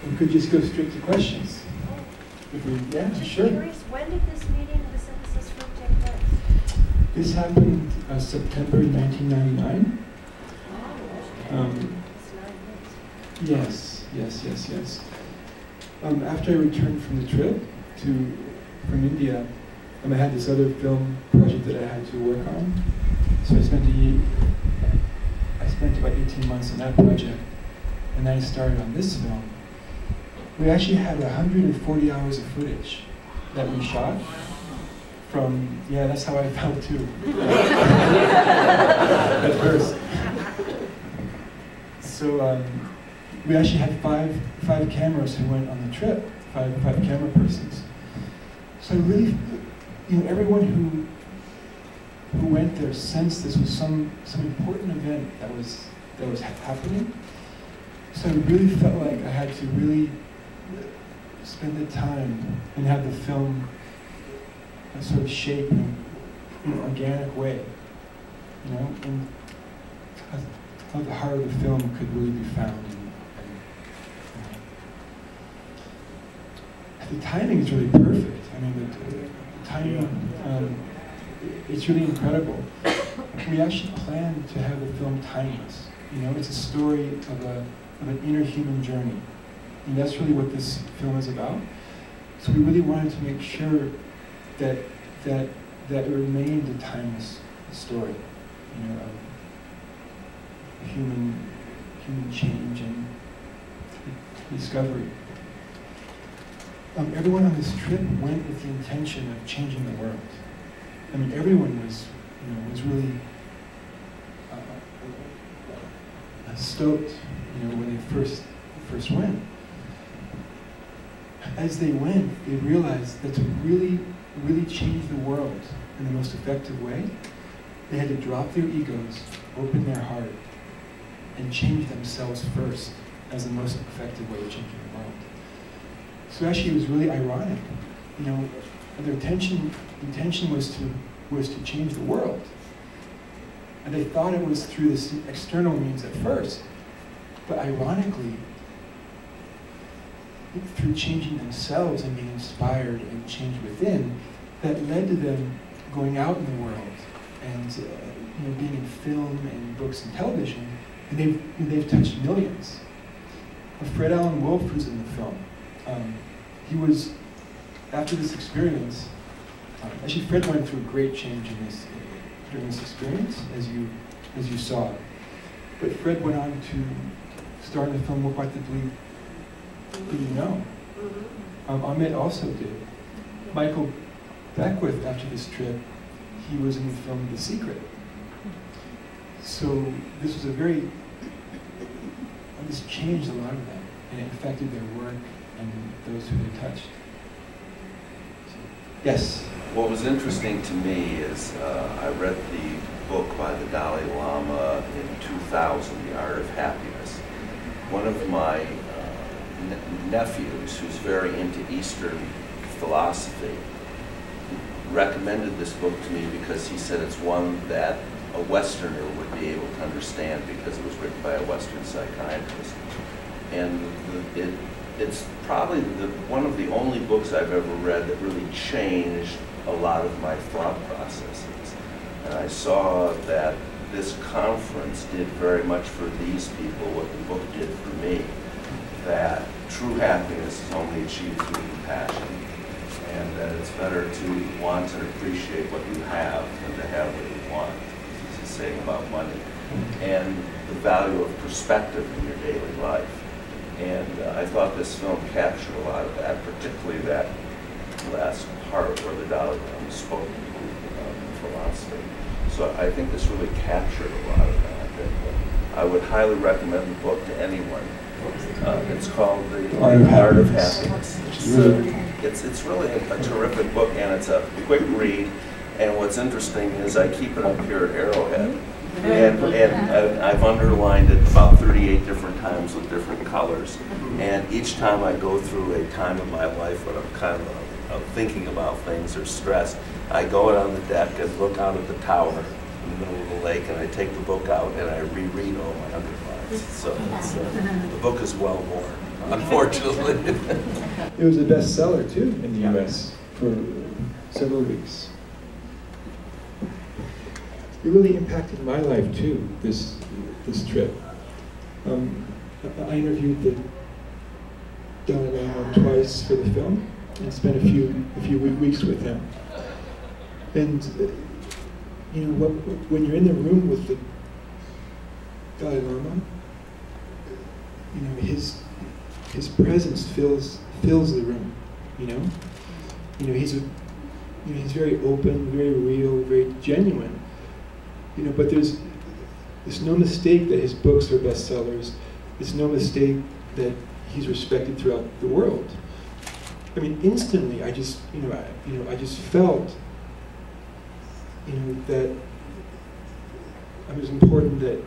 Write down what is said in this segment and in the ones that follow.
we could just go straight to questions. If we, yeah, Just sure. curious, when did this meeting, the synthesis group, take place? This happened September 1999. Yes. After I returned from the trip from India, I had this other film project that I had to work on. So I spent about 18 months on that project, and then I started on this film. We actually had 140 hours of footage that we shot from, yeah, that's how I felt too. At first. So we actually had five cameras who went on the trip, five camera persons. So I really, everyone who went there sensed this was some important event that was happening. So I really felt like I had to really spend the time and have the film sort of shape in an organic way, and I thought the heart of the film could really be found. The timing is really perfect. I mean, the timing, it's really incredible. We actually planned to have the film timeless. It's a story of an inner human journey. And that's really what this film is about. So we really wanted to make sure that it remained a timeless story, of human change and discovery. Everyone on this trip went with the intention of changing the world. I mean, everyone was really stoked, when they first went. As they went, they realized that to really change the world in the most effective way, they had to drop their egos, open their heart, and change themselves first as the most effective way of changing the world. So actually, it was really ironic. Their intention was to change the world, and they thought it was through this external means at first, but ironically, through changing themselves and being inspired and changed within, that led to them going out in the world and being in film and books and television, and they've touched millions. Fred Allen Wolf, who's in the film, he was, after this experience, actually Fred went through a great change during this experience, as you saw. But Fred went on to star in the film More Quite the Bleed Did You Know. Ahmet also did. Michael Beckwith, after this trip, he was in the film The Secret. So this was this changed a lot of them, and it affected their work and those who they touched. So, yes? What was interesting to me is I read the book by the Dalai Lama in 2000, The Art of Happiness. One of my nephews, who's very into Eastern philosophy, recommended this book to me because he said it's one that a Westerner would be able to understand because it was written by a Western psychiatrist. And it's probably one of the only books I've ever read that really changed a lot of my thought processes. And I saw that this conference did very much for these people what the book did for me, that true happiness is only achieved through compassion, and that it's better to want and appreciate what you have than to have what you want. This is saying about money. And the value of perspective in your daily life. And I thought this film captured a lot of that, particularly that last part where the Dalai Lama spoke philosophy. So I think this really captured a lot of that. And I would highly recommend the book to anyone. It's called The Art of Happiness. It's really a terrific book, and it's a quick read. And what's interesting is I keep it up here at Arrowhead. And I've underlined it about 38 different times with different colors. And each time I go through a time in my life when I'm kind of thinking about things or stressed, I go out on the deck and look out at the tower in the middle of the lake, and I take the book out and I reread all my underlines. So the book is well worn. unfortunately. It was a bestseller too in the U.S. for several weeks. It really impacted my life too, this trip. I interviewed the Dalai Lama twice for the film and spent a few weeks with him. And you know, when you're in the room with the Dalai Lama, you know, his presence fills the room. You know, he's very open, very real, very genuine. You know, but there's no mistake that his books are bestsellers. It's no mistake that he's respected throughout the world. I mean, instantly, I just felt, you know, that it was important that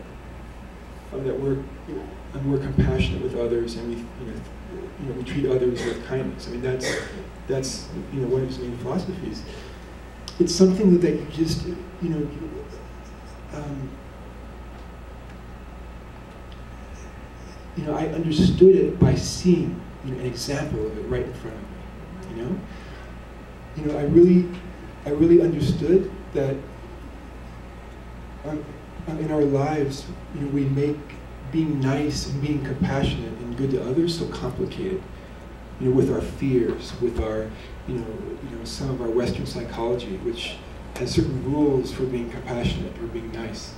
we're compassionate with others, and we treat others with kindness. I mean, that's you know, one of his main philosophies. It's something that you just, you know. You know, I understood it by seeing, you know, an example of it right in front of me. You know, I really understood that in our lives, you know, we make being nice and being compassionate and good to others so complicated. You know, with our fears, with our, you know, some of our Western psychology, which has certain rules for being compassionate or being nice.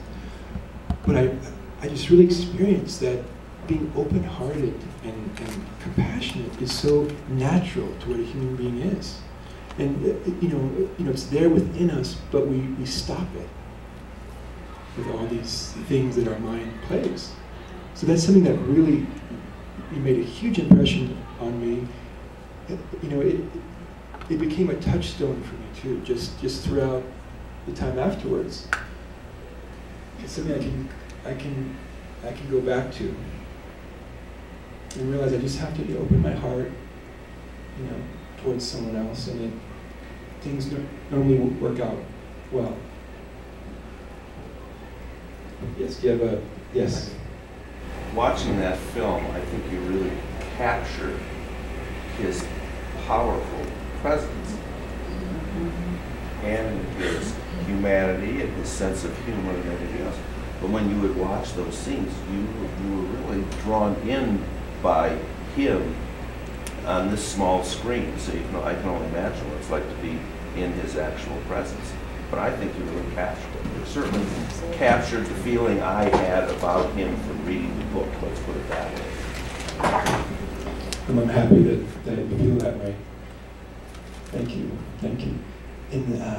But I just really experienced that being open-hearted and compassionate is so natural to what a human being is. And you know, it's there within us, but we stop it with all these things that our mind plays. So that's something that really made a huge impression on me. You know, it became a touchstone for me too, just throughout the time afterwards. It's something I can go back to and realize I just have to open my heart, you know, towards someone else, and things normally work out well. Yes, do you have a yes? Watching that film, I think you really captured his powerful presence and his humanity and his sense of humor and everything else. But when you would watch those scenes, you were really drawn in by him on this small screen. So I can only imagine what it's like to be in his actual presence. But I think you really captured it. You certainly captured the feeling I had about him from reading the book. Let's put it that way. I'm happy that you feel that way. Thank you. Thank you.